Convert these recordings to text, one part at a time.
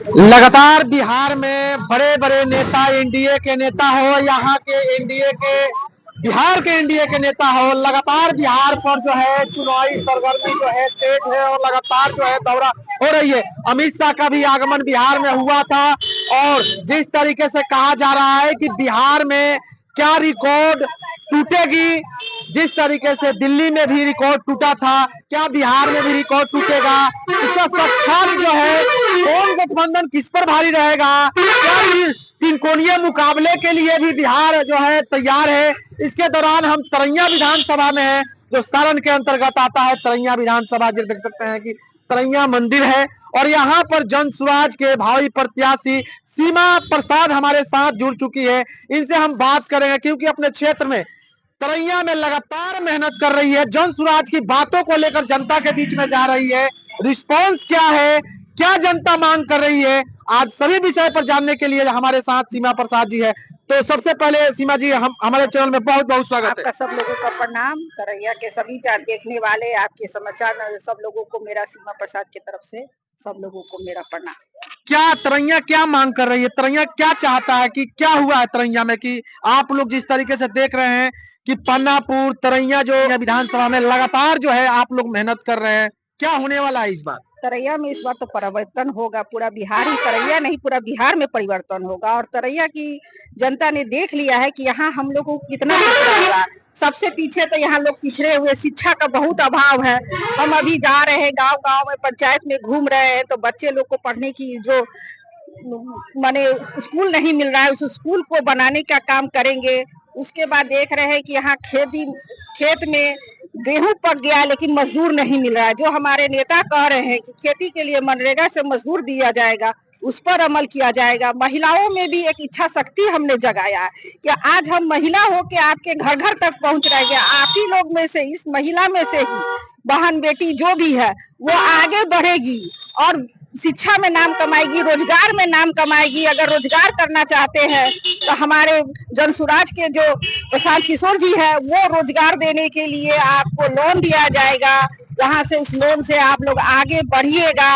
लगातार बिहार में बड़े बड़े नेता, एनडीए के नेता हो, यहाँ के एनडीए के, बिहार के एनडीए के नेता हो, लगातार बिहार पर जो है चुनावी सरगर्मी जो है तेज है और लगातार जो है दौरा हो रही है। अमित शाह का भी आगमन बिहार में हुआ था और जिस तरीके से कहा जा रहा है कि बिहार में क्या रिकॉर्ड टूटेगी, जिस तरीके से दिल्ली में भी रिकॉर्ड टूटा था, क्या बिहार में भी रिकॉर्ड टूटेगा, इसका साक्षात जो है कौन गठबंधन किस पर भारी रहेगा, क्या तीन कोणीय मुकाबले के लिए भी बिहार जो है तैयार है। इसके दौरान हम तरैया विधानसभा में है, जो सारण के अंतर्गत आता है। तरैया विधानसभा जो देख सकते हैं कि तरैया मंदिर है और यहाँ पर जन स्वराज के भावी प्रत्याशी सीमा प्रसाद हमारे साथ जुड़ चुकी है। इनसे हम बात करेंगे क्योंकि अपने क्षेत्र में तरैया में लगातार मेहनत कर रही है, जन स्वराज की बातों को लेकर जनता के बीच में जा रही है। रिस्पॉन्स क्या है, क्या जनता मांग कर रही है, आज सभी विषय पर जानने के लिए हमारे साथ सीमा प्रसाद जी है। तो सबसे पहले सीमा जी, हम हमारे चैनल में बहुत बहुत स्वागत है। आपका सब लोगों का प्रणाम। तरैया के सभी देखने वाले आपके समाचार सब लोगों को मेरा सीमा प्रसाद की तरफ से सब लोगों को मेरा प्रणाम। क्या तरैया क्या मांग कर रही है, तरैया क्या चाहता है, कि क्या हुआ है तरैया में कि आप लोग जिस तरीके से देख रहे हैं कि पन्नापुर तरैया जो विधानसभा में लगातार जो है आप लोग मेहनत कर रहे हैं, क्या होने वाला है इस बार? तरैया में इस बार तो परिवर्तन होगा, पूरा बिहार ही, तरैया नहीं पूरा बिहार में परिवर्तन होगा। और तरैया की जनता ने देख लिया है कि यहाँ हम लोगों को कितना पिछड़ा हुआ। सबसे पीछे तो यहाँ लोग पिछड़े हुए, शिक्षा का बहुत अभाव है। हम अभी जा रहे हैं गांव गांव में, पंचायत में घूम रहे हैं, तो बच्चे लोग को पढ़ने की जो माने स्कूल नहीं मिल रहा है, उस स्कूल को बनाने का काम करेंगे। उसके बाद देख रहे हैं कि यहाँ खेत में गेहूं पक गया है लेकिन मजदूर नहीं मिल रहा है। जो हमारे नेता कह रहे हैं कि खेती के लिए मनरेगा से मजदूर दिया जाएगा, उस पर अमल किया जाएगा। महिलाओं में भी एक इच्छा शक्ति हमने जगाया है कि आज हम महिला हो के आपके घर घर तक पहुंच रहे हैं। आप ही लोग में से, इस महिला में से ही बहन बेटी जो भी है वो आगे बढ़ेगी और शिक्षा में नाम कमाएगी, रोजगार में नाम कमाएगी। अगर रोजगार करना चाहते हैं तो हमारे जन स्वराज के जो प्रशांत किशोर जी है, वो रोजगार देने के लिए आपको लोन दिया जाएगा। वहां से उस लोन से आप लोग आगे बढ़िएगा।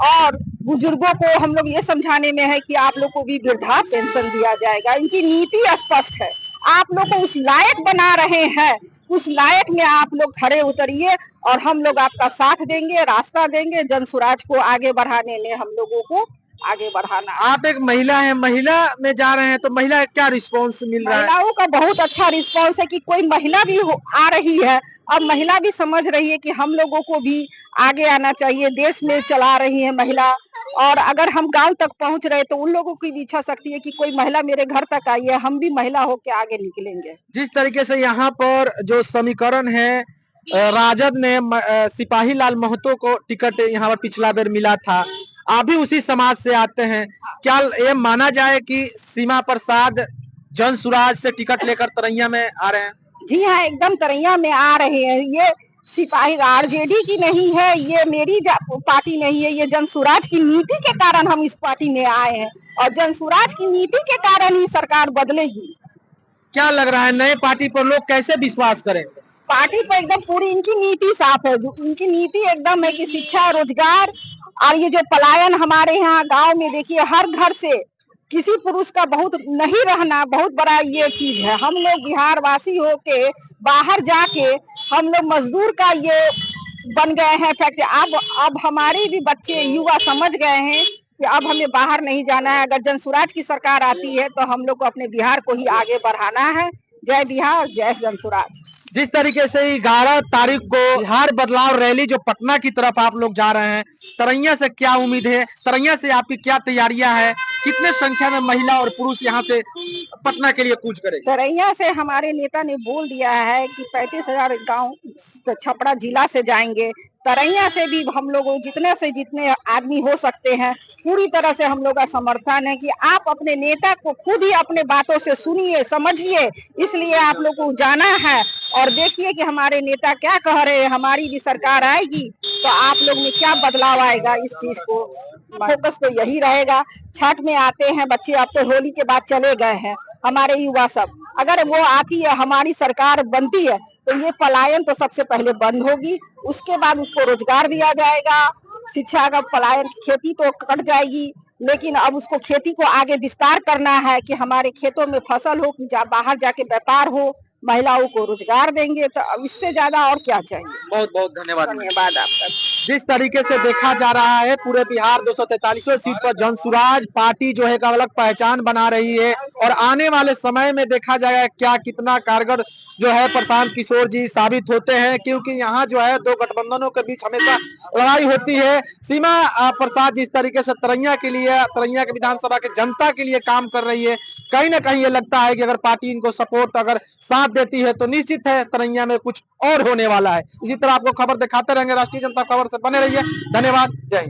और बुजुर्गों को हम लोग ये समझाने में है कि आप लोग को भी वृद्धा पेंशन दिया जाएगा। इनकी नीति स्पष्ट है, आप लोग को उस लायक बना रहे हैं, उस लायक में आप लोग खड़े उतरिए और हम लोग आपका साथ देंगे, रास्ता देंगे। जन स्वराज को आगे बढ़ाने में हम लोगों को आगे बढ़ाना। आप एक महिला हैं, महिला में जा रहे हैं, तो महिला क्या रिस्पॉन्स मिल रहा है? महिलाओं का बहुत अच्छा रिस्पॉन्स है कि कोई महिला भी आ रही है। अब महिला भी समझ रही है कि हम लोगों को भी आगे आना चाहिए, देश में चला रही है महिला। और अगर हम गांव तक पहुंच रहे तो उन लोगों की भी इच्छा शक्ति है कि कोई महिला मेरे घर तक आई है, हम भी महिला होकर आगे निकलेंगे। जिस तरीके से यहाँ पर जो समीकरण है, राजद ने सिपाही लाल महतो को टिकट यहाँ पर पिछला बार मिला था, आप भी उसी समाज से आते हैं, क्या ये माना जाए कि सीमा प्रसाद जन स्वराज से टिकट लेकर तरैया में आ रहे हैं? जी हाँ, एकदम तरैया में आ रहे हैं। ये सिपाही आरजेडी की नहीं है, ये मेरी पार्टी नहीं है, ये जन स्वराज की नीति के कारण हम इस पार्टी में आए हैं और जन स्वराज की नीति के कारण ही सरकार बदलेगी। क्या लग रहा है नए पार्टी पर लोग कैसे विश्वास करें? पार्टी पर एकदम पूरी इनकी नीति साफ है, इनकी नीति एकदम है कि शिक्षा, रोजगार और ये जो पलायन हमारे यहाँ गांव में देखिए, हर घर से किसी पुरुष का बहुत नहीं रहना बहुत बड़ा ये चीज है। हम लोग बिहार वासी होके बाहर जाके हम लोग मजदूर का ये बन गए हैं फैक्ट्री। अब हमारे भी बच्चे युवा समझ गए हैं कि अब हमें बाहर नहीं जाना है। अगर जन स्वराज की सरकार आती है तो हम लोग को अपने बिहार को ही आगे बढ़ाना है। जय बिहार, जय जन स्वराज। जिस तरीके से 11 तारीख को बिहार बदलाव रैली जो पटना की तरफ आप लोग जा रहे हैं, तरैया से क्या उम्मीद है, तरैया से आपकी क्या तैयारियां हैं, कितने संख्या में महिला और पुरुष यहाँ से पटना के लिए कूच करेंगे? तरैया से हमारे नेता ने बोल दिया है कि 35,000 गांव छपरा जिला से जाएंगे। तरैया से भी हम लोग जितने से जितने आदमी हो सकते हैं, पूरी तरह से हम लोग का समर्थन है कि आप अपने नेता को खुद ही अपने बातों से सुनिए, समझिए। इसलिए आप लोग को जाना है और देखिए कि हमारे नेता क्या कह रहे हैं। हमारी भी सरकार आएगी तो आप लोग में क्या बदलाव आएगा, इस चीज को फोकस तो यही रहेगा। छठ में आते हैं बच्चे, अब तो होली के बाद चले गए हैं हमारे युवा सब। अगर वो आती है, हमारी सरकार बनती है, तो ये पलायन तो सबसे पहले बंद होगी। उसके बाद उसको रोजगार दिया जाएगा, शिक्षा का पलायन, खेती तो कट जाएगी, लेकिन अब उसको खेती को आगे विस्तार करना है कि हमारे खेतों में फसल हो कि बाहर जाके व्यापार हो, महिलाओं को रोजगार देंगे, तो अब इससे ज्यादा और क्या चाहिए। बहुत बहुत धन्यवाद। धन्यवाद आपका। जिस तरीके से देखा जा रहा है पूरे बिहार 243 सीट पर जनसुराज पार्टी जो है एक अलग पहचान बना रही है, और आने वाले समय में देखा जाएगा क्या कितना कारगर जो है प्रशांत किशोर जी साबित होते हैं, क्योंकि यहाँ जो है दो गठबंधनों के बीच हमेशा लड़ाई होती है। सीमा प्रसाद जिस तरीके से तरैया के विधानसभा के जनता के लिए काम कर रही है, कहीं ना कहीं ये लगता है कि अगर पार्टी इनको सपोर्ट अगर साथ देती है तो निश्चित है तरैया में कुछ और होने वाला है। इसी तरह आपको खबर दिखाते रहेंगे, राष्ट्रीय जनता खबर से बने रहिए। धन्यवाद, जय हिंद।